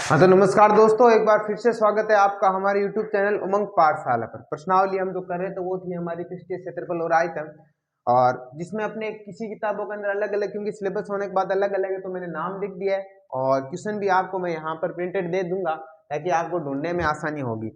हाँ तो नमस्कार दोस्तों, एक बार फिर से स्वागत है आपका हमारे YouTube चैनल उमंग पाठशाला पर। प्रश्नावली हम जो कर रहे थे वो थी हमारी पृष्ठीय क्षेत्रफल और आयतन, और जिसमें अपने किसी किताबों के अंदर अलग अलग, क्योंकि सिलेबस होने के बाद अलग अलग है तो मैंने नाम लिख दिया है और क्वेश्चन भी आपको मैं यहाँ पर प्रिंटेड दे दूंगा ताकि आपको ढूंढने में आसानी होगी।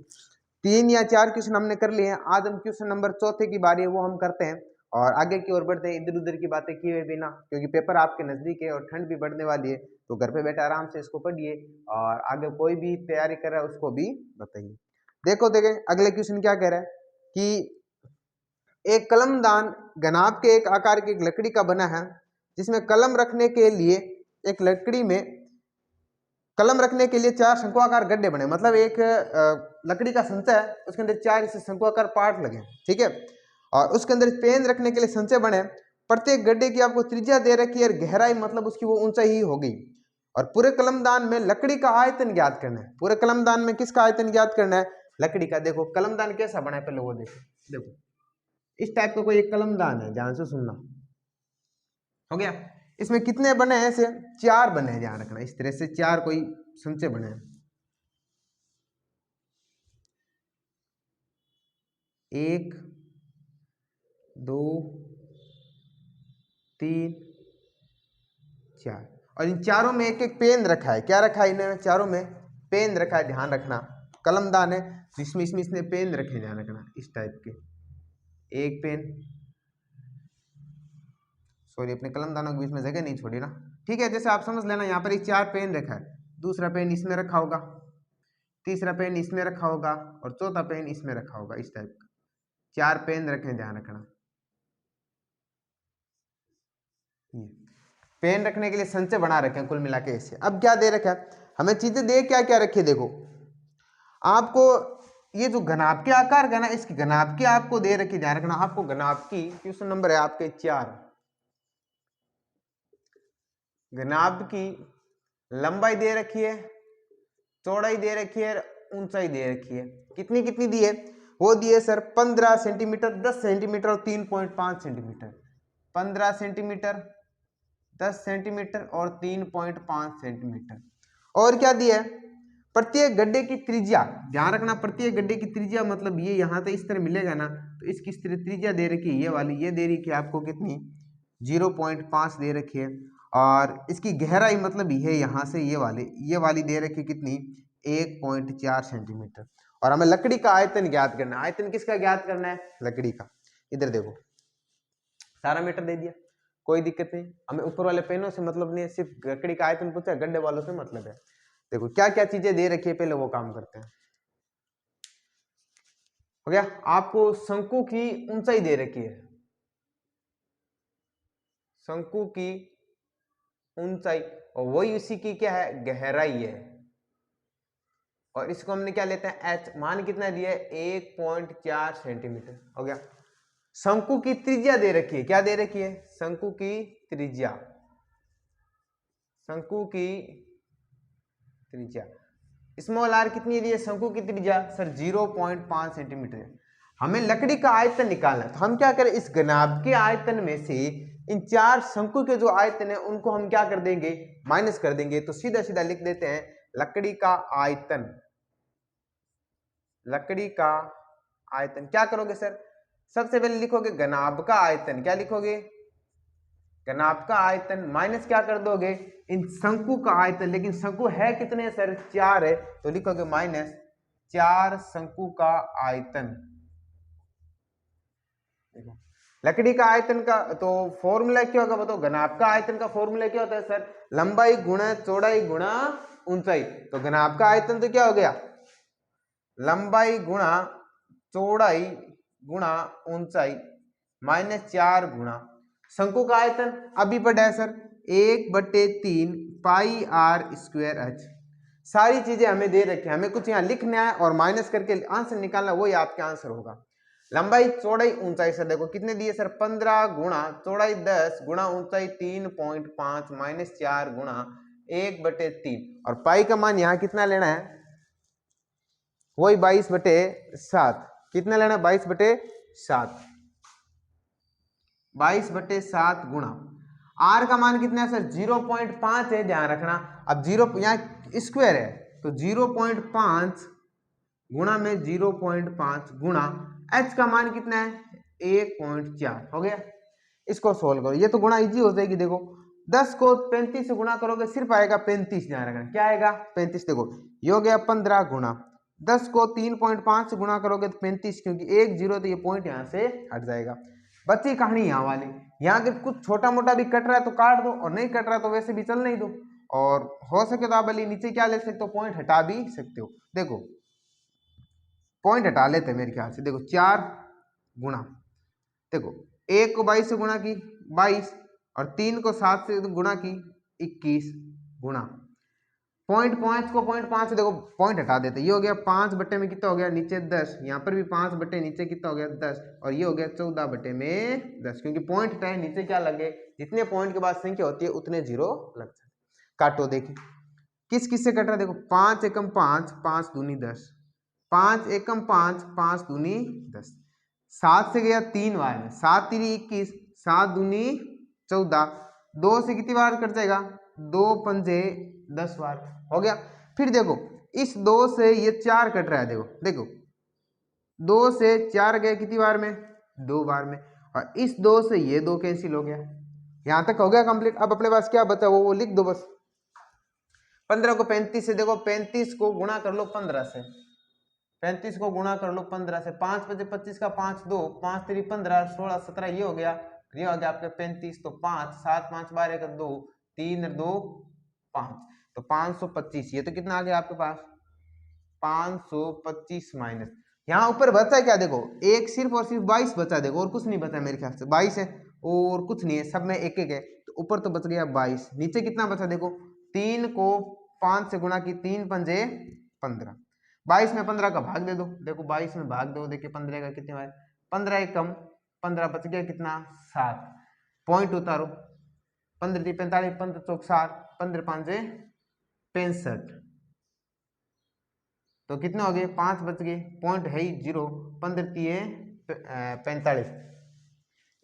3 या 4 क्वेश्चन हमने कर लिए हैं। आज हम क्वेश्चन नंबर 4 की बारी है वो हम करते हैं और आगे की ओर बढ़ते हैं, इधर उधर की बातें किए हुए बिना, क्योंकि पेपर आपके नजदीक है और ठंड भी बढ़ने वाली है। तो घर पे बैठे आराम से इसको पढ़िए और आगे कोई भी तैयारी कर रहा है उसको भी बताइए। देखो देखें अगले क्वेश्चन क्या कह रहा है कि एक कलमदान घनाभ के एक आकार की एक लकड़ी का बना है, जिसमें कलम रखने के लिए एक लकड़ी में कलम रखने के लिए 4 शंकुआकार गड्ढे बने। मतलब एक लकड़ी का संचा है, उसके अंदर 4 इसे शंकुआकार पार्ट लगे, ठीक है, और उसके अंदर पेन रखने के लिए संचे बने। प्रत्येक गड्ढे की आपको त्रिज्या दे रखी है और गहराई मतलब उसकी वो ऊंचाई ही होगी। और पूरे कलमदान में लकड़ी का आयतन ज्ञात करना है। पूरे कलमदान में किसका आयतन ज्ञात करना है? लकड़ी का। देखो कलमदान कैसा बना है पहले वो देखो। देखो इस टाइप का कोई एक कलमदान है, ध्यान से सुनना। हो गया। इसमें कितने बने हैं? ऐसे 4 बने हैं, ध्यान रखना। इस तरह से 4 कोई संचे बने हैं। 1 2 3 4, और इन चारों में एक एक पेन रखा है। क्या रखा है? इन्हें चारों में पेन रखा है, ध्यान रखना। कलमदान है जिसमें इसमें इसने पेन रखे, ध्यान रखना। इस टाइप के एक पेन, सॉरी अपने कलमदानों के बीच में जगह नहीं छोड़ी ना, ठीक है। जैसे आप समझ लेना, यहाँ पर एक 4 पेन रखा है, दूसरा पेन इसमें रखा होगा, तीसरा पेन इसमें रखा होगा और चौथा पेन इसमें रखा होगा। इस टाइप का 4 पेन रखें, ध्यान रखना। पेन रखने के लिए संचय बना रखे हैं कुल मिला के ऐसे। अब क्या दे रखा है हमें? चीजें दे क्या क्या रखी है? देखो आपको ये जो घनाभ के आकार का ना, इसकी घनाभ की आपको दे रखी, ध्यान रखना। आपको घनाभ की क्वेश्चन नंबर है आपके 4। घनाभ की लंबाई दे रखी है, चौड़ाई दे रखी है, ऊंचाई दे रखी है। कितनी कितनी दी है? वो दी है सर 15 सेंटीमीटर, 10 सेंटीमीटर और 3.5 सेंटीमीटर। 15 सेंटीमीटर, 10 सेंटीमीटर और 3.5 सेंटीमीटर। और क्या दिया है? प्रत्येक गड्ढे की त्रिज्या, ध्यान रखना। प्रत्येक गड्ढे की त्रिज्या मतलब ये यहाँ से इस तरह मिलेगा ना, तो इसकी त्रिज्या दे रखी है ये वाली, ये दे रखी है आपको कितनी? 0.5 दे रखी है। और इसकी गहराई मतलब ये यहाँ से ये वाली दे रखी कितनी? 1.4 सेंटीमीटर। और हमें लकड़ी का आयतन ज्ञात करना है। आयतन किसका ज्ञात करना है? लकड़ी का। इधर देखो सारा मीटर दे दिया, कोई दिक्कत नहीं। हमें ऊपर वाले पेनों से मतलब नहीं है, सिर्फ लकड़ी का आयतन पूछा, गड्ढे वालों से मतलब है। देखो क्या क्या चीजें दे रखी है, पहले वो काम करते हैं। हो गया। आपको शंकु की ऊंचाई दे रखी है, शंकु की ऊंचाई, और वही उसी की क्या है? गहराई है। और इसको हमने क्या लेते हैं? एच। मान कितना दिया है? 1.4 सेंटीमीटर। हो गया। शंकु की त्रिज्या दे रखी है। क्या दे रखी है? शंकु की त्रिज्या। शंकु की त्रिज्या स्मॉल आर कितनी दी है? शंकु की त्रिज्या सर 0.5 सेंटीमीटर है। हमें लकड़ी का आयतन निकालना है, तो हम क्या करें? इस घनाभ के आयतन में से इन 4 शंकु के जो आयतन है उनको हम क्या कर देंगे? माइनस कर देंगे। तो सीधा सीधा लिख देते हैं लकड़ी का आयतन। लकड़ी का आयतन क्या करोगे सर? सबसे पहले लिखोगे घनाभ का आयतन। क्या लिखोगे? घनाभ का आयतन माइनस क्या कर दोगे? इन शंकु का आयतन। लेकिन शंकु है कितने सर? 4 है, तो लिखोगे माइनस 4 शंकु का आयतन। देखो लकड़ी का आयतन का तो फॉर्मूला क्या होगा बताओ? घनाभ का आयतन का फॉर्मूला क्या होता है सर? लंबाई गुणा चौड़ाई गुणा ऊंचाई। तो घनाभ का आयतन तो क्या हो गया? लंबाई गुणा चौड़ाई गुणा ऊंचाई माइनस 4 गुणा शंकु का आयतन। अभी पढ़ा है sir 1/3 pi r square h. सारी चीजें हमें दे रखी है, हमें कुछ यहाँ लिखना है और माइनस करके आंसर निकालना, वही आपका आंसर होगा। लंबाई चौड़ाई ऊंचाई सर देखो कितने दिए सर? 15 गुणा चौड़ाई 10 गुणा ऊंचाई 3.5 माइनस 4 गुणा 1/3। और पाई का मान यहाँ कितना लेना है? वही 22/7। कितना लेना? 22/7। 22/7 गुणा आर का मान कितना है सर? 0.5 है, ध्यान रखना। अब 0 यहाँ स्क्वायर है, तो 0.5 गुणा में 0.5 गुणा h का मान कितना है 1.4 हो गया। इसको सोल्व करो, ये तो गुणा इजी हो जाएगी। देखो 10 को 35 से गुणा करोगे सिर्फ आएगा 35, ध्यान रखना क्या आएगा 35। देखो ये हो गया 15 गुणा 10 को 3.5 से गुणा करोगे तो 35, क्योंकि 1 0 तो ये पॉइंट यहाँ से हट जाएगा। बच्ची कहानी यहाँ वाली, यहाँ के कुछ छोटा मोटा भी कट रहा है तो काट दो, और नहीं कट रहा तो वैसे भी चल नहीं दो, और हो सके तो आप वाली नीचे क्या ले सकते हो पॉइंट हटा भी सकते हो। देखो पॉइंट हटा लेते हैं मेरे ख्याल से। देखो 4 गुणा, देखो 1 को 22 से गुणा की 22, और 3 को 7 से गुणा की 21 गुणा पॉइंट 5 को पॉइंट 5 से देखो पॉइंट हटा देते, ये हो गया 5 बटे में कितना हो गया नीचे 10, यहाँ पर भी 5 बटे नीचे कितना हो गया 10, और ये हो गया 14 बटे में 10, क्योंकि पॉइंट हटाए नीचे क्या लगे, जितने पॉइंट के बाद संख्या होती है उतने जीरो लग जाते। काटो देखिए किस किस से कट रहा है। देखो 5 एकम 5, 5 दूनी 10, 5 एकम 5, 5 दूनी 10, 7 से गया 3 बार में, 7 3 21, 7 दूनी 14, 2 से कितनी बार कट जाएगा 2 पंजे 10 बार हो गया। फिर देखो इस 2 से ये 4 कट रहा है, देखो देखो 2 से 4 गए कितनी बार में 2 बार में, और इस 2 से ये 2 कैंसिल हो गया। यहां तक हो गया कंप्लीट। अब अपने पास क्या बचा वो लिख दो बस। 15 को 35 से, देखो 35 को गुणा कर लो 15 से, 35 को गुणा कर लो 15 से, 5 बजे 25 का 5 2, 5 3 15, 16 17, ये हो गया आपके 35, तो 5 7 5 12 1 2 3 2 5, तो 525। ये तो कितना आ गया आपके पास 525 माइनस, यहाँ ऊपर बचा क्या, देखो एक सिर्फ और सिर्फ 22 बचा, देखो और कुछ नहीं बचा मेरे ख्याल से, 22 है और कुछ नहीं है, सब में एक एक है, तो ऊपर तो बच गया 22, नीचे कितना बचा, देखो 3 को 5 से गुणा की 3 पंजे 15, 22 में 15 का भाग दे दो, देखो 22 में भाग दो, देखिए 15 का कितने बार 15 एक कम 15 बच गया कितना 7, पॉइंट उतारो 15 3 45, 15 चौक 7, 15 5 65, तो कितने हो गए 5 बच गए, पॉइंट है ही 0, 15 45,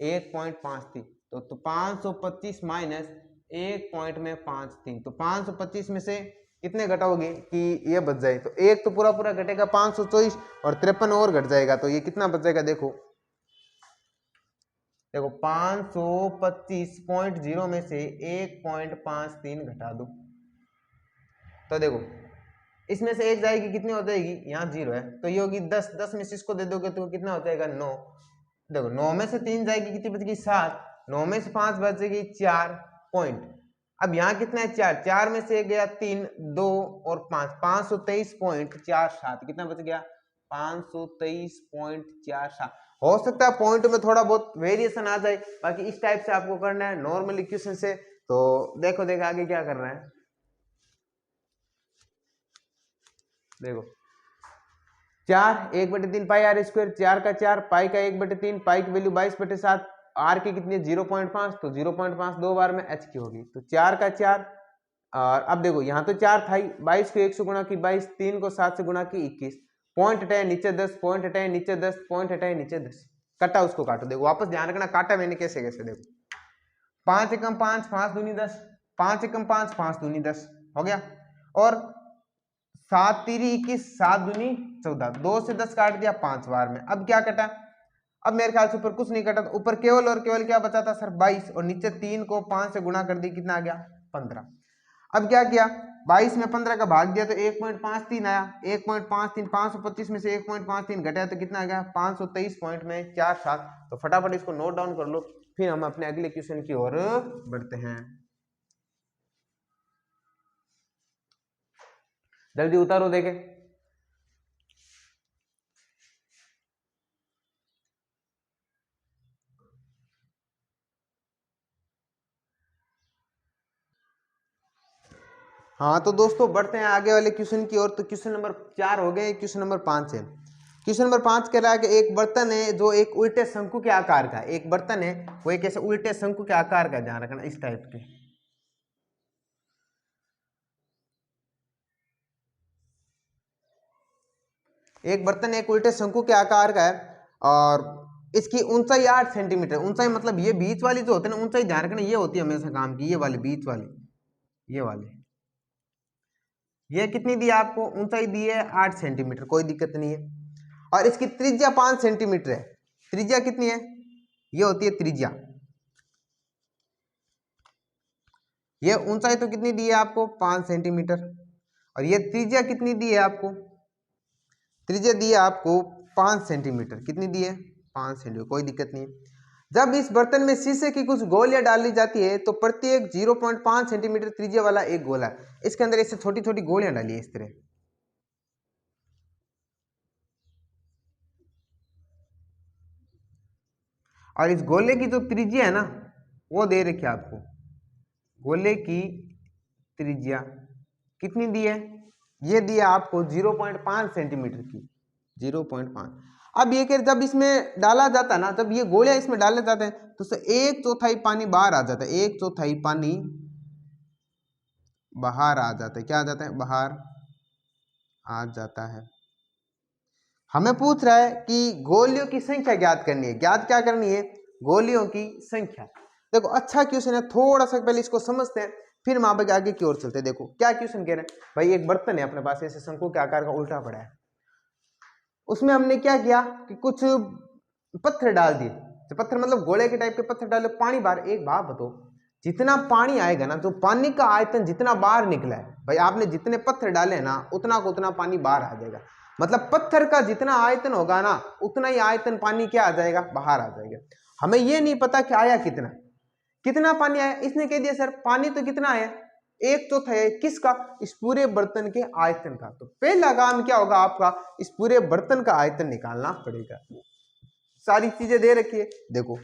1.5 थी, तो 525 माइनस 1 पॉइंट में 5 3, तो 525 में से कितने घटाओगे कि ये बच जाए, तो एक तो पूरा पूरा घटेगा 524 और 53 और घट जाएगा, तो ये कितना बचेगा, देखो 525.0 में से 1.53 घटा दो, तो देखो इसमें से एक जाएगी कितनी हो जाएगी, यहाँ 0 है तो ये होगी 10, 10 में से इसको दे दोगे तो कितना हो जाएगा 9, देखो 9 में से 3 जाएगी कितनी बचेगी 7, 9 में से 5 बचेगी 4 पॉइंट, अब यहाँ कितना है 4, 4 में से गया 3 2 और 5, 523.47, कितना बच गया 523.47। हो सकता है पॉइंट में थोड़ा बहुत वेरिएशन आ जाए, बाकी इस टाइप से आपको करना है नॉर्मल इक्वेशन से। तो देखो आगे क्या कर रहे हैं, देखो 4 1/3 पाई आर स्क्वायर, 4 का 4, पाई का 1/3, पाई की वैल्यू 22/7, आर की कितनी है 0.5, तो 0.5 दो बार में एच की होगी, तो 4 का 4, और अब देखो यहाँ तो 4 था ही, 22 को 1 से गुणा की 22, 3 को 7 से गुणा की 21, पॉइंट हटाए नीचे 10, पॉइंट हटाए नीचे 10, पॉइंट हटाए नीचे 10, कटा उसको काटो, देखो वापस ध्यान रखना काटा मैंने कैसे कैसे, देखो 5 एकम 5, 5 दूनी 10, 5 एकम 5, 5 दूनी 10 हो गया, और 7 3 21, 7 दूनी 14, 2 से 10 काट दिया 5 बार में, अब क्या कटा, अब मेरे ख्याल से ऊपर कुछ नहीं कटा, तो ऊपर केवल और केवल क्या बचा था सर 22, और नीचे 3 को 5 से गुणा कर दी, कितना आ गया 15। अब क्या किया 22 में 15 का भाग दिया तो 1.53 आया, 1.53, 525 में से 1.53 घटाया तो कितना आ गया 523.47। तो फटाफट इसको नोट डाउन कर लो, फिर हम अपने अगले क्वेश्चन की ओर बढ़ते हैं, जल्दी उतारो देखे। हाँ तो दोस्तों बढ़ते हैं आगे वाले क्वेश्चन की ओर। तो क्वेश्चन नंबर 4 हो गए, क्वेश्चन नंबर 5 है। क्वेश्चन नंबर 5 कह रहा है कि एक बर्तन है जो एक उल्टे शंकु के आकार का, एक बर्तन है वो एक ऐसे उल्टे शंकु के आकार का, ध्यान रखना इस टाइप के, एक बर्तन एक उल्टे शंकु के आकार का है और इसकी ऊंचाई 8 सेंटीमीटर, ऊंचाई मतलब ये बीच वाली जो होती है ना ऊंचाई, ध्यान रखना ये होती है हमेशा काम की, ये वाली बीच वाली, ये वाली ये कितनी दी है आपको, ऊंचाई दी है 8 सेंटीमीटर, कोई दिक्कत नहीं है। और इसकी त्रिज्या 5 सेंटीमीटर है। त्रिज्या कितनी है, ये होती है त्रिज्या। ये ऊंचाई तो कितनी दी है आपको, 5 सेंटीमीटर। और ये त्रिज्या कितनी दी है आपको, त्रिज्या दी है आपको 5 सेंटीमीटर। कितनी दी है, 5 सेंटीमीटर, कोई दिक्कत नहीं है। जब इस बर्तन में शीशे की कुछ गोलियां डाली जाती है तो प्रत्येक 0.5 सेंटीमीटर त्रिज्या वाला एक गोला, इसके अंदर ऐसे छोटी छोटी गोलियां डाली है इस तरह। और इस गोले की जो त्रिज्या है ना, वो दे रखी है आपको। गोले की त्रिज्या कितनी दी है, ये दी है आपको 0.5 सेंटीमीटर की, 0.5। अब ये कि जब इसमें डाला जाता है ना, जब ये गोलियां इसमें डाले जाते हैं तो उससे 1/4 पानी बाहर आ जाता है, 1/4 पानी बाहर आ जाता है। क्या आ जाता है, बाहर आ जाता है। हमें पूछ रहा है कि गोलियों की संख्या ज्ञात करनी है। ज्ञात क्या करनी है, गोलियों की संख्या। देखो अच्छा क्वेश्चन है, थोड़ा सा पहले इसको समझते हैं, फिर हम आगे की ओर चलते हैं। देखो क्या क्वेश्चन कह रहे हैं, भाई एक बर्तन है अपने पास ऐसे शंकु के आकार का उल्टा पड़ा है, उसमें हमने क्या किया कि कुछ पत्थर डाल दिए। तो पत्थर मतलब गोले के टाइप के पत्थर डाले, पानी बाहर। एक बात बताओ, जितना पानी आएगा ना, जो पानी का आयतन जितना बाहर निकला है, भाई आपने जितने पत्थर डाले हैं ना, उतना को उतना पानी बाहर आ जाएगा। मतलब पत्थर का जितना आयतन होगा ना, उतना ही आयतन पानी क्या आ जाएगा, बाहर आ जाएगा। हमें ये नहीं पता कि आया कितना, कितना पानी आया। इसने कह दिया सर पानी तो कितना आया, 1/4 है। किसका, इस पूरे बर्तन के आयतन का। तो पहला काम क्या होगा आपका, इस पूरे बर्तन का आयतन निकालना पड़ेगा। सारी चीजें दे रखी है, देखो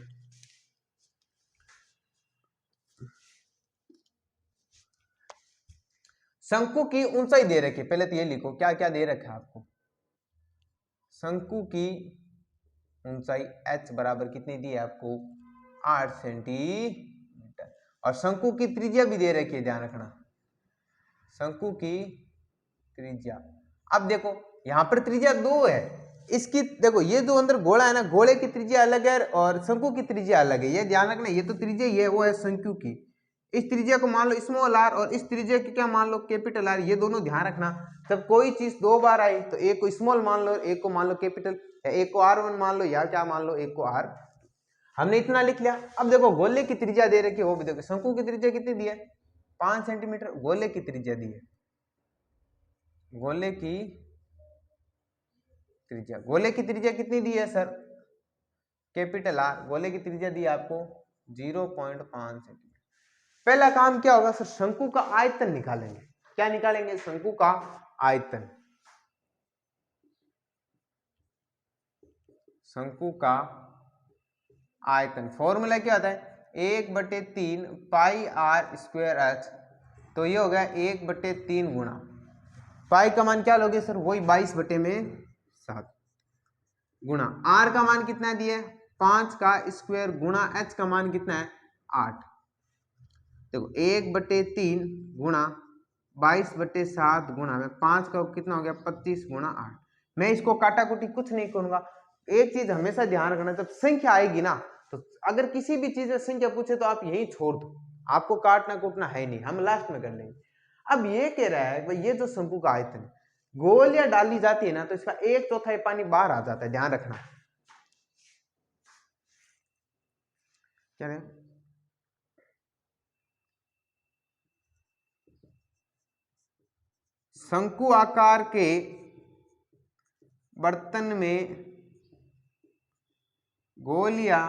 शंकु की ऊंचाई दे रखी है। पहले तो ये लिखो क्या क्या दे रखा है आपको। शंकु की ऊंचाई h बराबर कितनी दी है आपको, 8 सेंटीमीटर। और शंकु की त्रिज्या भी दे रखी है, ध्यान रखना, शंकु की त्रिज्या। अब देखो यहां पर त्रिज्या 2 है इसकी। देखो ये जो अंदर गोला है ना, गोले की त्रिज्या अलग है और शंकु की त्रिज्या अलग है, ये ध्यान रखना। ये तो त्रिज्या ही है, वो है शंकु की। इस त्रिज्या को मान लो स्मॉल आर और इस त्रिज्या की क्या मान लो, कैपिटल आर। ये दोनों ध्यान रखना, जब कोई चीज 2 बार आई तो एक को स्मॉल मान लो, एक को मान लो कैपिटल, या एक को R1 मान लो, या क्या मान लो, एक को R। हमने इतना लिख लिया। अब देखो गोले की त्रिज्या दे रखी है, वो भी देखो। शंकु की त्रिज्या कितनी दी है, 5 सेंटीमीटर। गोले की त्रिज्या दी है, गोले की त्रिज्या, गोले की त्रिज्या कितनी दी है सर, कैपिटल आर। गोले की त्रिज्या दी है आपको 0.5 सेंटीमीटर। पहला काम क्या होगा सर, शंकु का आयतन निकालेंगे। क्या निकालेंगे, शंकु का आयतन। शंकु का आयतन फॉर्मूला क्या होता है, 1/3 पाई आर स्क्वायर एच। तो ये हो गया 1/3 गुणा पाई का मान क्या लोगे सर, वही 22/7 गुणा आर का मान कितना दिया है, 5 का स्क्वायर गुणा एच का मान कितना है, 8। देखो 1/3 गुणा 22/7 गुणा में 5 का कितना हो गया, 25 गुणा 8। मैं इसको काटा कुटी कुछ नहीं करूंगा। एक चीज हमेशा ध्यान रखना, जब संख्या आएगी ना, तो अगर किसी भी चीज में संख्या पूछे तो आप यही छोड़ दो, आपको काटना कूटना है नहीं, हम लास्ट में कर लेंगे। अब ये कह रहा है भाई ये जो शंकु का आयतन है, गोलियां डाली जाती है ना, तो इसका 1/4 पानी बाहर आ जाता है, ध्यान रखना। क्या है, शंकु आकार के बर्तन में गोलियां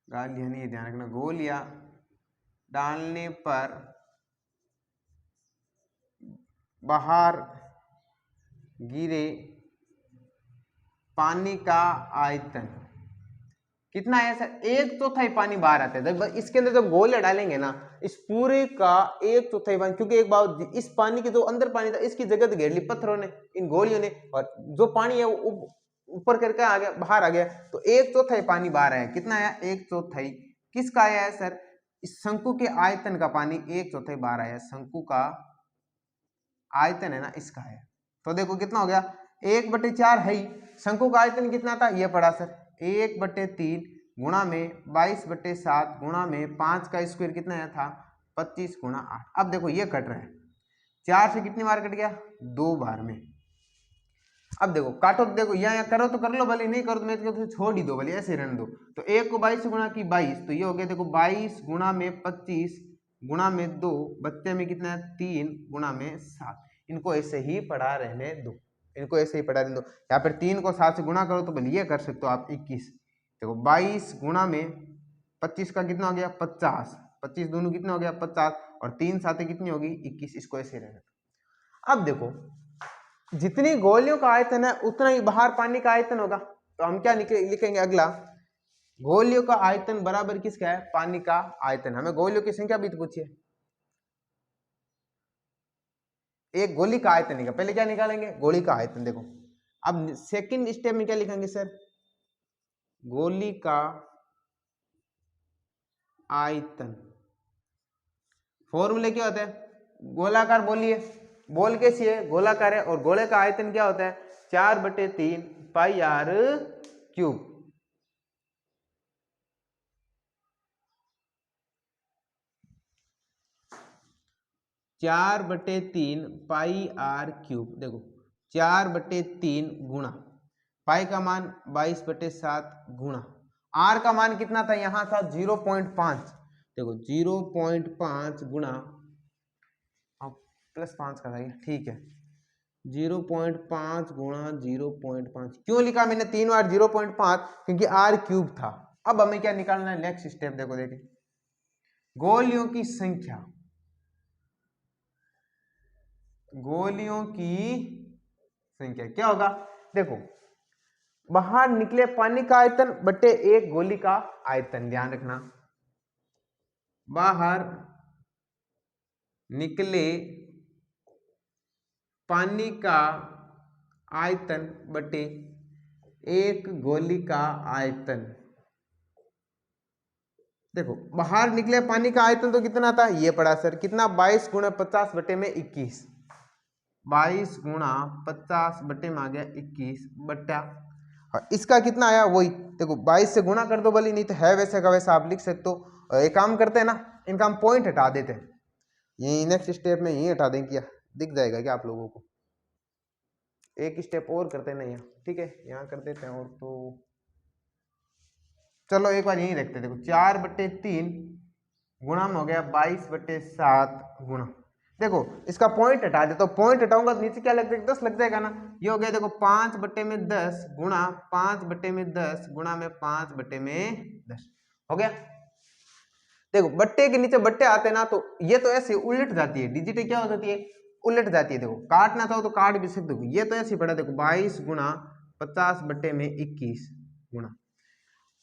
नहीं, ध्यान रखना, गोलियां डालने पर बाहर गिरे पानी का आयतन कितना है सर, 1/4 पानी बाहर आता है। इसके अंदर जब गोलियां डालेंगे ना, इस पूरे का 1/4 पानी, क्योंकि एक बात, इस पानी की जो अंदर पानी था इसकी जगह घेर ली पत्थरों ने, इन गोलियों ने, और जो पानी है वो ऊपर करके आ गया, बाहर आ गया, तो 1/4 पानी बाहर आया। कितना आया, 1/4 किसका आया है सर, इस शंकु के आयतन का पानी 1/4 बाहर आया। शंकु का आयतन है ना, इसका है। तो देखो कितना हो गया, 1/4 है ही। शंकु का आयतन कितना था, ये पड़ा सर 1/3 गुणा में 22/7 गुणा में 5 का स्क्वायर कितना आया था, 25 गुणा 8। अब देखो ये कट रहा है, 4 से कितनी बार कट गया, 2 बार में। अब देखो काटो तो देखो यहाँ करो तो कर लो भले, नहीं करो तो मैं तो छोड़ ही दो भले, ऐसे रहने दो। तो 1 को 22 से गुणा की 22, तो ये हो गया देखो 22 गुणा में 25 गुणा में 2, बच्चे में कितना है 3 गुणा में 7। इनको ऐसे ही पढ़ा रहने दो, इनको ऐसे ही पढ़ा रहने दो। यहाँ पर 3 को 7 से गुणा करो तो भले ये कर सकते हो आप 21। देखो 22 गुणा में 25 का कितना हो गया 50, 25 दोनों कितना हो गया 50, और 3 साथ कितनी होगी 21। इसको ऐसे रहने दो। अब देखो जितनी गोलियों का आयतन है उतना ही बाहर पानी का आयतन होगा, तो हम क्या लिखेंगे अगला, गोलियों का आयतन बराबर किसका है, पानी का आयतन। हमें गोलियों की संख्या भी तो पूछिए, एक गोली का आयतन निकाल, पहले क्या निकालेंगे गोली का आयतन। देखो अब सेकंड स्टेप में क्या लिखेंगे सर, गोली का आयतन। फॉर्मूले क्या होता है, गोलाकार बोलिए, बोल कैसी है गोलाकार है, और गोले का आयतन क्या होता है 4/3 पाई आर क्यूब। चार बटे तीन पाई आर क्यूब। देखो 4/3 गुणा पाई का मान 22/7 गुणा आर का मान कितना था, यहां था 0.5। देखो 0.5 गुणा +5 का था ये, ठीक है 0.5 गुणा 0.5। क्यों लिखा मैंने 3 बार 0.5, क्योंकि आर क्यूब था। अब हमें क्या निकालना है, नेक्स्ट स्टेप देखो, देखिए गोलियों की संख्या, गोलियों की संख्या क्या होगा, देखो बाहर निकले पानी का आयतन बटे एक गोली का आयतन। ध्यान रखना, बाहर निकले पानी का आयतन बटे एक गोली का आयतन। देखो बाहर निकले पानी का आयतन तो कितना था, ये पड़ा सर कितना 22 गुणा 50 बटे में 21। 22 गुणा 50 बटे में आ गया 21 बटा, और इसका कितना आया वही, देखो 22 से गुणा कर दो भले, नहीं तो है वैसे का वैसा आप लिख सकते हो। एक काम करते हैं ना, इनका हम पॉइंट हटा देते हैं, ये नेक्स्ट स्टेप में यही हटा देंगे, क्या दिख जाएगा क्या आप लोगों को। एक स्टेप और करते हैं ना यहाँ, ठीक है यहाँ कर देते हैं, और तो चलो एक बार यही रखते हैं। देखो 4/3 गुणा में हो गया 22/7 गुणा, देखो इसका पॉइंट हटा दे, तो पॉइंट हटाऊंगा तो नीचे क्या लग जाएगा 10 लग जाएगा ना। ये हो गया देखो 5/10 गुणा 5/10 गुणा में 5/10 हो गया। देखो बट्टे के नीचे बट्टे आते ना, तो ये तो ऐसे उलट जाती है, डिजिट क्या हो जाती है उलट जाती है। देखो काटना चाहो तो काट भी सकते हो, ये तो ऐसे पड़ा देखो 22 गुणा 50/21 गुणा।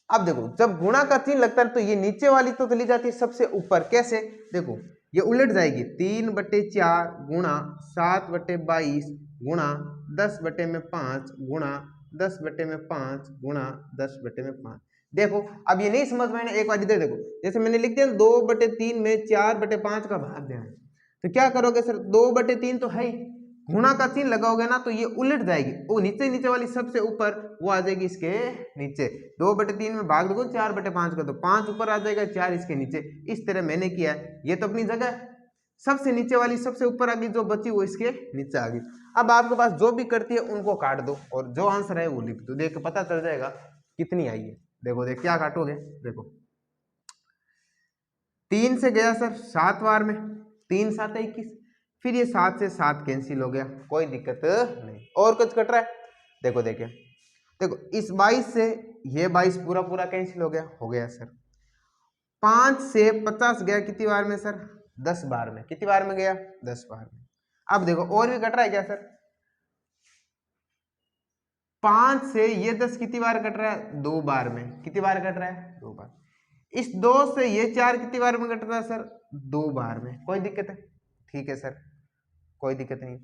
अब देखो जब गुणा का चिन्ह लगता है तो ये नीचे वाली तो चली जाती है सबसे ऊपर, कैसे देखो ये उलट जाएगी 3/4 गुणा 7/22 गुणा 10/5 गुणा 10/5 गुणा 10/5। देखो अब ये नहीं समझ में आना, एक बार इधर देखो, जैसे मैंने लिख दिया 2/3 में 4/5 का भाग देना है, तो क्या करोगे सर 2/3 तो है ही, गुणा का चिन्ह लगाओगे ना तो ये उलट जाएगी, वो नीचे वाली सबसे ऊपर वो आ जाएगी इसके नीचे। 2/3 में भाग दोगे 4/5 का, तो 5 ऊपर आ जाएगा 4 इसके नीचे। इस तरह मैंने किया है, ये तो अपनी जगह सबसे नीचे वाली सबसे ऊपर आ गई, जो बची वो इसके नीचे आ गई। अब आपके पास जो भी करती है उनको काट दो, और जो आंसर है वो लिख दो, देख पता चल जाएगा कितनी आई है। देखो देख क्या काटोगे, देखो 3 से गया सर 7 बार में, 3 7 21, फिर ये 7 से 7 कैंसिल हो गया, कोई दिक्कत नहीं। और कुछ कट रहा है, देखो देखिए देखो इस 22 से ये 22 पूरा पूरा कैंसिल हो गया सर। 5 से 50 गया कितनी बार में सर, 10 बार में। कितनी बार में गया, 10 बार में। अब देखो और भी कट रहा है क्या सर, 5 से ये 10 कितनी बार कट रहा है, 2 बार में। कितनी बार कट रहा है, 2 बार। इस 2 से ये 4 कितनी बार में कट रहा है सर, 2 बार में। कोई दिक्कत है, ठीक है सर कोई दिक्कत नहीं।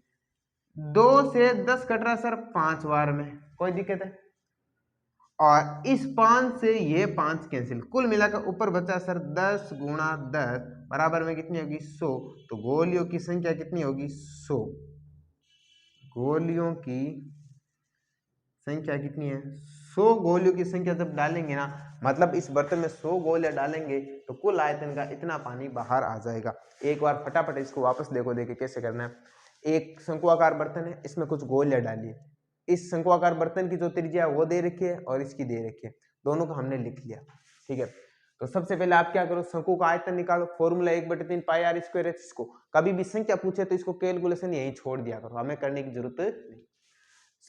2 से 10 कट रहा है सर 5 बार में, कोई दिक्कत है। और इस 5 से ये 5 कैंसिल, कुल मिलाकर ऊपर बचा सर 10 गुणा 10 बराबर में कितनी होगी 100। तो गोलियों की संख्या कितनी होगी 100, गोलियों की संख्या कितनी है 100 गोलियों की संख्या जब डालेंगे ना, मतलब इस बर्तन में 100 गोलियां डालेंगे तो कुल आयतन का इतना पानी बाहर आ जाएगा। एक बार फटाफट इसको वापस देखो कैसे करना है। एक शंकुआकार बर्तन है, इसमें कुछ गोलियां डालिए। इस शंकुआकार बर्तन की जो त्रिज्या है वो दे रखी है और इसकी दे रखी है, दोनों को हमने लिख लिया। ठीक है, तो सबसे पहले आप क्या करो, शंकु का आयतन निकालो। फॉर्मूला 1/3 पाई आर स्क्वायर है। इसको कभी भी संख्या पूछे तो इसको कैलकुलेशन यही छोड़ दिया करो, हमें करने की जरूरत नहीं।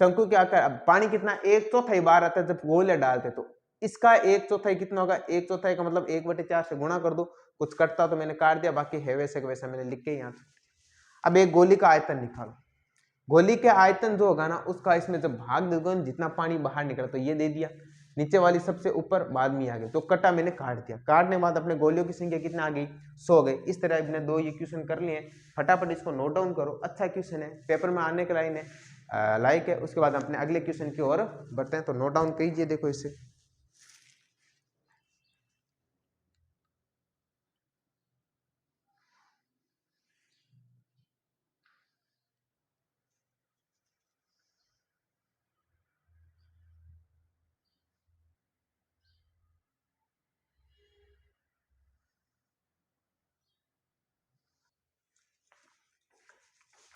शंकु क्या कर, अब पानी कितना 1/4 बार आता है जब गोले डालते, तो इसका 1/4 कितना होगा, 1/4 का मतलब 1/4 से गुणा कर दो। कुछ कटता तो मैंने काट दिया, बाकी है वैसे का वैसा मैंने लिख के यहाँ। अब एक गोली का आयतन निकालो। गोली के आयतन जो होगा ना उसका इसमें जब भाग दोगे जितना पानी बाहर निकला, तो ये दे दिया। नीचे वाली सबसे ऊपर बाद में आ गई, तो कटा मैंने काट दिया। काटने के बाद अपने गोलियों की संख्या कितना आ गई, 100 गई। इस तरह अपने दो ये क्वेश्चन कर लिए। फटाफट इसको नोट डाउन करो, अच्छा क्वेश्चन है, पेपर में आने के लाइन है, लाइक है। उसके बाद अपने अगले क्वेश्चन की ओर बढ़ते हैं, तो नोट डाउन कीजिए। देखो इसे,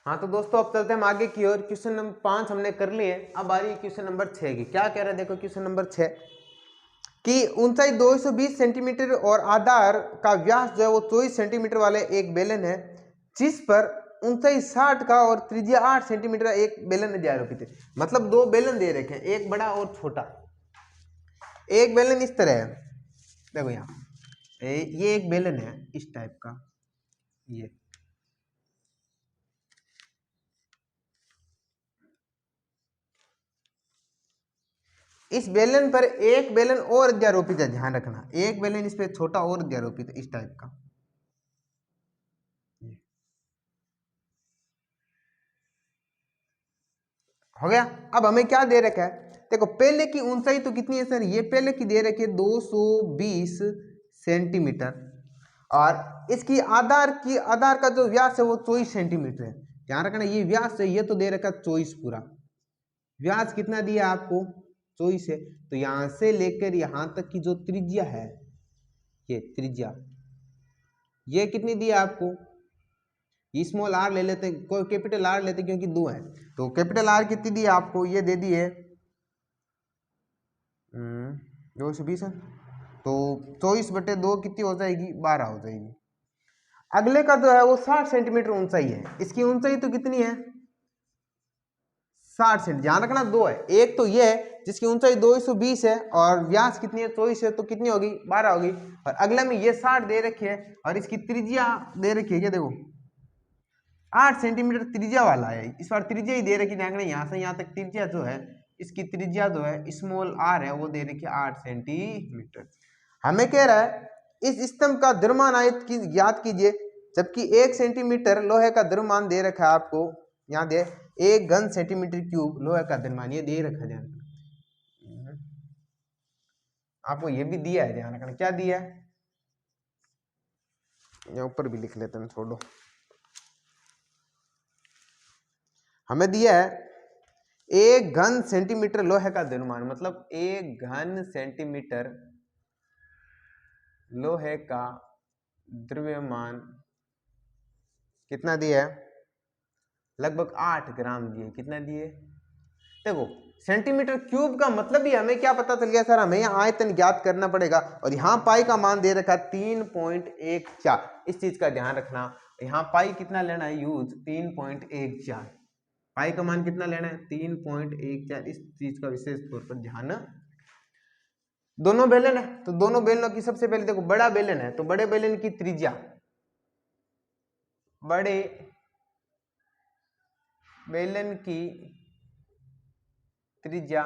हाँ तो दोस्तों अब चलते हैं हम आगे की ओर। क्वेश्चन नंबर 5 हमने कर लिए, अब आ रही है क्वेश्चन नंबर 6 की। क्या कह रहा है देखो क्वेश्चन नंबर 6 कि ऊंचाई 220 सेंटीमीटर और आधार का व्यास जो है वो 24 सेंटीमीटर वाले एक बेलन है, जिस पर ऊंचाई 60 का और त्रिज्या 8 सेंटीमीटर एक बेलन दिया आरोपित है। मतलब दो बेलन दे रखे हैं, एक बड़ा और छोटा। एक बेलन इस तरह है, देखो यहाँ ये एक बेलन है इस टाइप का, ये इस बेलन पर एक बेलन और अध्यारोपित है, ध्यान रखना, एक बेलन इस पे छोटा और अध्यारोपित है इस टाइप का। हो गया। अब हमें क्या दे रखा है, देखो पहले की ऊंचाई तो कितनी है सर, ये पहले की दे रखी है 220 सेंटीमीटर, और इसकी आधार का जो व्यास है वो 24 सेंटीमीटर है। ध्यान रखना ये व्यास है, ये तो दे रखा है 24 पूरा। व्यास कितना दिया आपको, 24 है। तो यहां से लेकर यहां तक की जो त्रिज्या है, ये त्रिज्या ये कितनी दी है आपको, स्मॉल आर ले लेते हैं, कोई कैपिटल आर लेते हैं क्योंकि दो है। तो कैपिटल आर कितनी दी है आपको, ये दे दी है 220 है। तो 24/2 कितनी हो जाएगी, 12 हो जाएगी। अगले का जो है वो 60 सेंटीमीटर ऊंचाई है, इसकी ऊंचाई तो कितनी है 60 सेंटीमीटर। ध्यान रखना दो है, एक तो ये है जिसकी ऊंचाई 220 है और व्यास कितनी है 24 है, तो कितनी होगी 12 होगी। और अगले में ये 60 दे रखी है और इसकी त्रिज्या दे रखी है, क्या देखो 8 सेंटीमीटर त्रिज्या वाला है। इस बार त्रिज्या ही दे रखी है, यहाँ से यहाँ तक त्रिज्या जो है, इसकी त्रिज्या जो है स्मॉल आर है, वो दे रखी है 8 सेंटीमीटर। हमें कह रहा है इस स्तंभ का द्रव्यमान आयत की ज्ञात कीजिए, जबकि 1 सेंटीमीटर लोहे का द्रव्यमान दे रखा है आपको, यहाँ दे 1 घन सेंटीमीटर क्यूब लोहे का द्रव्यमान ये दे रखा है। आपको ये भी दिया है, ध्यान रखना क्या दिया है, यहाँ ऊपर भी लिख लेते हैं, छोड़ो। हमें दिया है 1 घन सेंटीमीटर लोहे का द्रव्यमान, मतलब 1 घन सेंटीमीटर लोहे का द्रव्यमान कितना दिया है, लगभग 8 ग्राम दिए। कितना दिए, देखो सेंटीमीटर क्यूब का मतलब ही हमें क्या पता चल गया सर, हमें यहाँ आयतन ज्ञात करना पड़ेगा। और यहाँ पाई का मान दे रखा 3.14, इस चीज का ध्यान रखना। यहाँ पाई कितना लेना है, यूज 3.14, पाई का मान कितना लेना है 3.14, इस चीज का विशेष तौर पर ध्यान। दोनों बेलन है तो दोनों बेलनों की सबसे पहले देखो, बड़ा बेलन है तो बड़े बेलन की त्रिज्या, बड़े बेलन की त्रिज्या,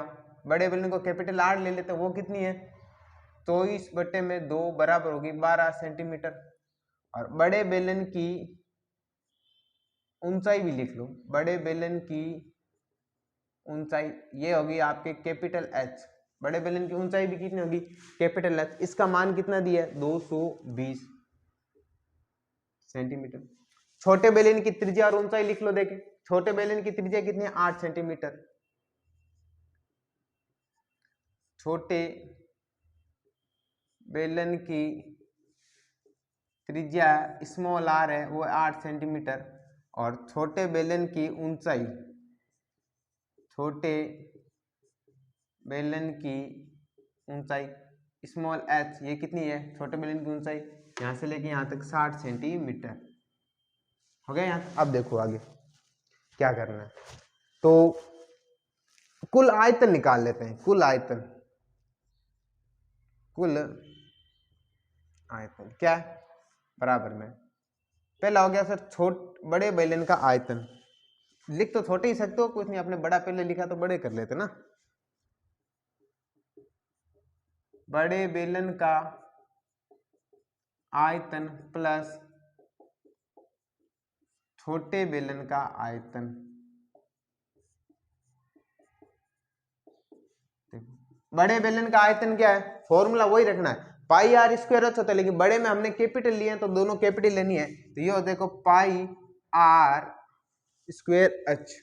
बड़े बेलन को कैपिटल आर ले लेते हैं, वो कितनी है 24/2 बराबर होगी 12 सेंटीमीटर। और बड़े बेलन की ऊंचाई भी लिख लो, बड़े बेलन की ऊंचाई ये होगी आपके कैपिटल एच। बड़े बेलन की ऊंचाई भी कितनी होगी कैपिटल एच, इसका मान कितना दिया है 220 सेंटीमीटर। छोटे बेलन की त्रिज्या और ऊंचाई लिख लो, देखें छोटे बेलन की त्रिज्या कितनी है 8 सेंटीमीटर, छोटे बेलन की त्रिज्या स्मॉल आर है वो 8 सेंटीमीटर और छोटे बेलन की ऊंचाई, छोटे बेलन की ऊंचाई स्मॉल एच ये कितनी है, छोटे बेलन की ऊंचाई यहाँ से लेके यहाँ तक 60 सेंटीमीटर हो गया। यहाँ अब देखो आगे क्या करना है, तो कुल आयतन निकाल लेते हैं। कुल आयतन, कुल आयतन क्या है, बराबर में पहला हो गया सर बड़े बेलन का आयतन। लिख तो छोटे ही सकते हो, कुछ नहीं, आपने बड़ा पहले लिखा तो बड़े कर लेते ना। बड़े बेलन का आयतन प्लस छोटे बेलन का आयतन। बड़े बेलन का आयतन क्या है, फॉर्मूला वही रखना है, पाई आर स्क्वायर एच होता है, लेकिन बड़े में हमने कैपिटल लिए हैं तो दोनों कैपिटल लेनी है। तो ये देखो pi r square h,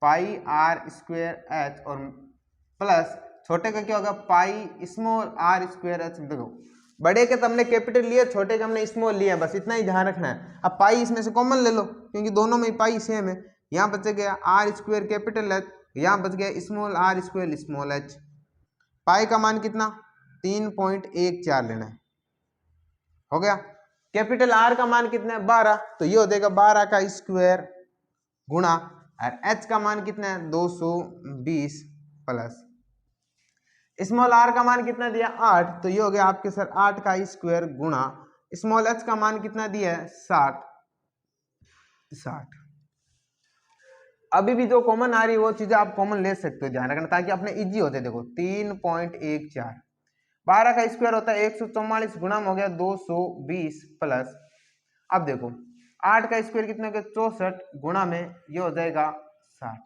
pi r square h और प्लस छोटे का क्या होगा pi small r square h. देखो बड़े के तो हमने कैपिटल लिए, छोटे के हमने स्मॉल लिए, बस इतना ही ध्यान रखना है। अब पाई इसमें से कॉमन ले लो क्योंकि दोनों में पाई सेम है। यहाँ बच गया आर स्क्वायर कैपिटल एच, यहाँ बच गया small r square small h. Pi का मान कितना 3.14 लेना है, हो गया। कैपिटल आर का मान कितना है 12, तो ये हो जाएगा 12 का स्क्वायर गुणा, और एच का मान कितना है 220 प्लस स्मॉल आर का मान कितना दिया 8, तो ये हो गया आपके सर 8 का स्क्वायर गुणा स्मॉल एच का मान कितना दिया है 60। अभी भी जो कॉमन आ रही है वो चीजें आप कॉमन ले सकते हो, ध्यान रखना ताकि अपने इजी होते। देखो 3.14, 12 का स्क्वायर होता है 144 गुणा में हो गया 220 प्लस, अब देखो 8 का स्क्वायर कितना हो गया 64 गुणा में ये हो जाएगा 60।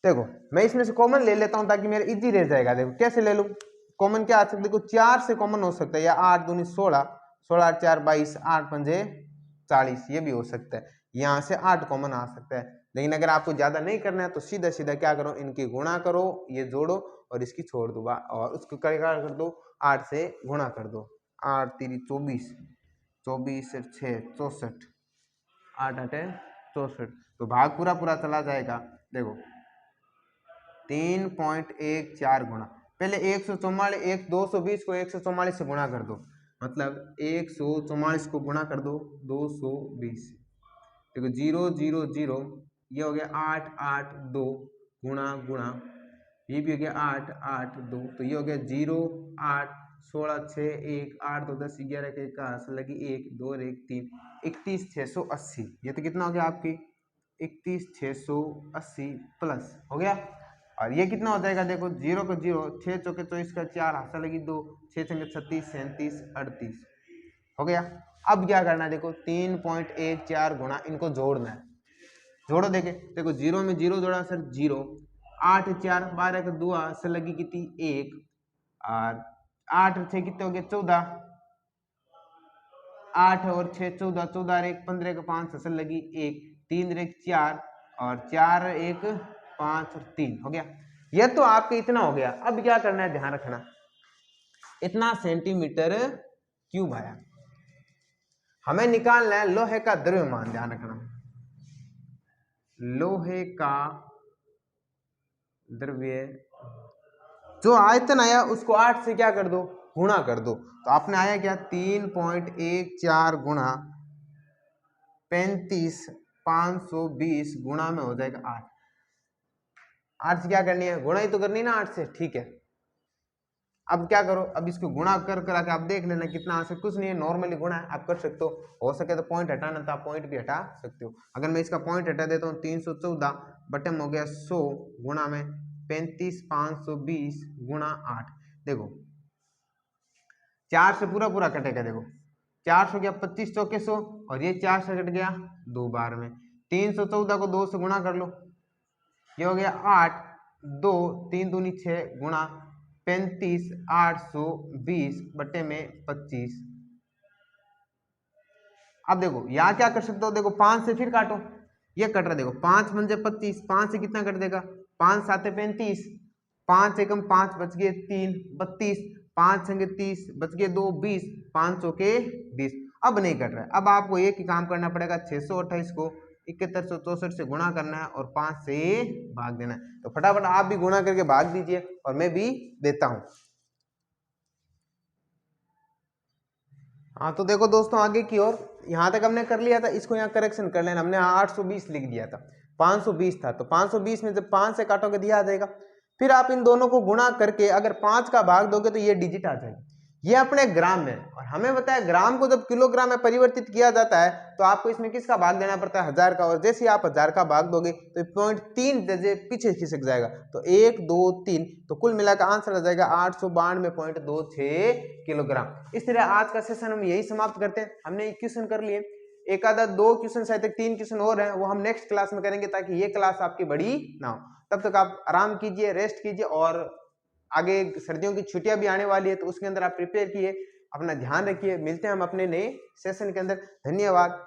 देखो मैं इसमें से कॉमन ले लेता हूं ताकि मेरा इजी रह जाएगा। देखो कैसे ले लूं, कॉमन क्या आ सकता है, देखो 4 से कॉमन हो सकता है, या 8 दूनी 16, 16 8 4 22, 8 पंजे 40, ये भी हो सकता है। यहाँ से 8 कॉमन आ सकता है, लेकिन अगर आपको ज्यादा नहीं करना है तो सीधा सीधा क्या करो, इनकी गुणा करो, ये जोड़ो और इसकी छोड़ दो और उसको क्या कर दो 8 से गुणा कर दो। 8 3 24, 24 से 6 64, 8 8 64, तो भाग पूरा पूरा चला जाएगा। देखो 3.14 गुणा, पहले 144 220 को 144 से गुणा कर दो, मतलब 144 को गुणा कर दो 220, देखो 0 0 0, ये हो गया 8 8 2 गुणा गुणा, ये भी हो गया 8 8 2, तो ये हो गया 0 8 16 6 1 8 2 10 11 के 1 लगी 1 2 1 3 31 680, ये तो कितना हो गया आपकी 31 680 प्लस हो गया। और ये कितना हो जाएगा, देखो 0 को 0, 6 चौके 24 का 4 हाथ लगी 2, 6 छंगे 36 37 38 हो गया। अब क्या करना है, देखो 3.14 गुणा, इनको जोड़ना है, जोड़ो। देखे देखो 0 में 0 जोड़ा सर 0, 8 4 12 का 2 से लगी कितनी 1, और 8 और 6 कितने हो गए 14, 8 और 6 14, 14 और 1 15 का 5 से लगी 1, 3 1 4 और 4 1 5 और 3 हो गया। यह तो आपके इतना हो गया। अब क्या करना है, ध्यान रखना, इतना सेंटीमीटर क्यूब आया, हमें निकालना है लोहे का द्रव्यमान। ध्यान रखना, लोहे का द्रव्य जो आयतन आया उसको 8 से क्या कर दो, गुणा कर दो, तो आपने आया क्या 3.14 गुणा 35 520 गुणा में हो जाएगा 8। 8 से क्या करनी है, गुणा ही तो करनी है ना 8 से, ठीक है। अब क्या करो, अब इसको गुणा कर के आप देख लेना कितना आ सकता, कुछ नहीं है, नॉर्मली गुणा है, आप कर सकते हो सके तो पॉइंट हटाना तो आप पॉइंट भी हटा सकते हो। अगर मैं इसका पॉइंट हटा देता हूँ 314 बटे में हो गया 100 गुणा में 35 520 गुणा 8, देखो 4 से पूरा पूरा कटेगा, देखो 4 से गया 25 चौके 100 और ये 4 से कट गया 2 बार में, 314 को 2 से गुणा कर लो, ये हो गया 8 2 3 दूनी 6 गुणा 35 820 बटे में 25। अब देखो यहाँ क्या कर सकते हो, देखो 5 से फिर काटो, ये कट रहा है, देखो 5 पंजे 25, 5 से कितना कट देगा 5 साते 35, 5 एकम 5 बच गए 3 32, 5 संगे 30 बच गए 2 20, 5 चौके 20। अब नहीं कट रहा है, अब आपको एक ही काम करना पड़ेगा, 628 को 7164 से गुणा करना है और 5 से भाग देना है। तो फटाफट आप भी गुणा करके भाग दीजिए और मैं भी देता हूं। हाँ तो देखो दोस्तों आगे की ओर, यहाँ तक हमने कर लिया था, इसको यहाँ करेक्शन कर लेना। हमने 820 लिख दिया था, 520 था, तो 520 में जब 5 से काटोगे दिया आ जाएगा। फिर आप इन दोनों को गुणा करके अगर 5 का भाग दोगे तो ये डिजिट आ जाएगी। ये अपने ग्राम में, और हमें बताया ग्राम को जब किलोग्राम में परिवर्तित किया जाता है तो आपको इसमें किसका भाग देना पड़ता है, 1000 का। और जैसे ही आप 1000 का भाग दोगे तो 0.3 जैसे पीछे खिसक जाएगा, तो 1 2 3, तो कुल मिलाकर आंसर आ जाएगा 892.26 किलोग्राम। इस तरह आज का सेशन हम यही समाप्त करते हैं। हमने क्वेश्चन कर लिए, एक आधा 2 क्वेश्चन शायद 3 क्वेश्चन और हैं, वो हम नेक्स्ट क्लास में करेंगे ताकि ये क्लास आपकी बड़ी ना हो। तब तक आप आराम कीजिए, रेस्ट कीजिए, और आगे सर्दियों की छुट्टियां भी आने वाली है तो उसके अंदर आप प्रिपेयर किए, अपना ध्यान रखिए। मिलते हैं हम अपने नए सेशन के अंदर। धन्यवाद।